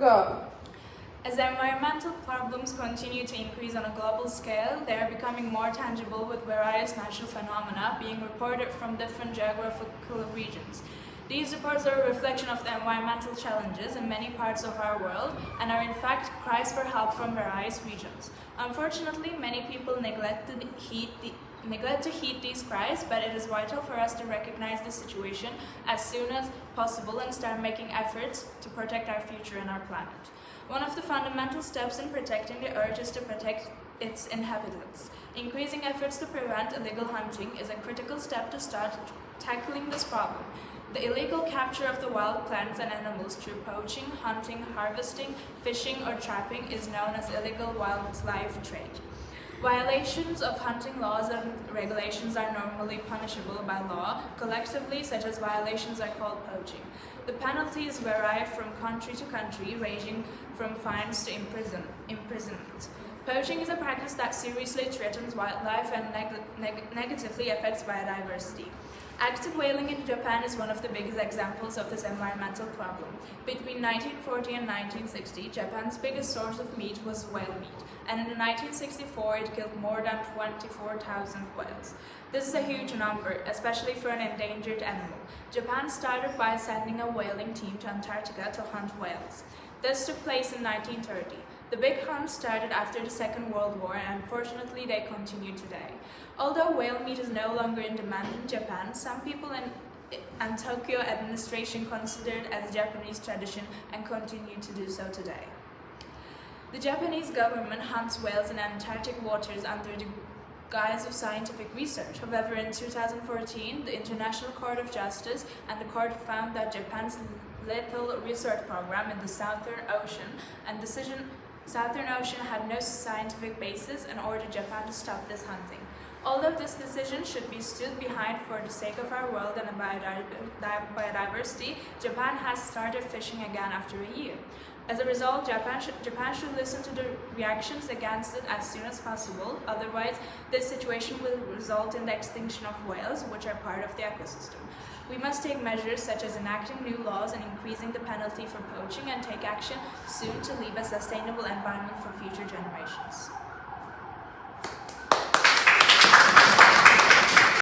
Go. As environmental problems continue to increase on a global scale, they are becoming more tangible with various natural phenomena being reported from different geographical regions. These reports are a reflection of the environmental challenges in many parts of our world and are in fact cries for help from various regions. Unfortunately, many people neglect to heed these cries, but it is vital for us to recognize the situation as soon as possible and start making efforts to protect our future and our planet. One of the fundamental steps in protecting the earth is to protect its inhabitants. Increasing efforts to prevent illegal hunting is a critical step to start tackling this problem. The illegal capture of the wild plants and animals through poaching, hunting, harvesting, fishing, or trapping is known as illegal wildlife trade. Violations of hunting laws and regulations are normally punishable by law. Collectively, such as violations are called poaching. The penalties vary from country to country, ranging from fines to imprisonment. Poaching is a practice that seriously threatens wildlife and negatively affects biodiversity. Active whaling in Japan is one of the biggest examples of this environmental problem. Between 1940 and 1960, Japan's biggest source of meat was whale meat, and in 1964 it killed more than 24,000 whales. This is a huge number, especially for an endangered animal. Japan started by sending a whaling team to Antarctica to hunt whales. This took place in 1930. The big hunt started after the Second World War, and unfortunately they continue today. Although whale meat is no longer in demand in Japan, some people and Tokyo administration consider it as Japanese tradition and continue to do so today. The Japanese government hunts whales in Antarctic waters under the guise of scientific research. However, in 2014, the International Court of Justice and the court found that Japan's lethal research program in the Southern Ocean had no scientific basis and ordered Japan to stop this hunting. Although this decision should be stood behind for the sake of our world and biodiversity, Japan has started fishing again after a year. As a result, Japan should listen to the reactions against it as soon as possible. Otherwise, this situation will result in the extinction of whales, which are part of the ecosystem. We must take measures such as enacting new laws and increasing the penalty for poaching, and take action soon to leave a sustainable environment for future generations.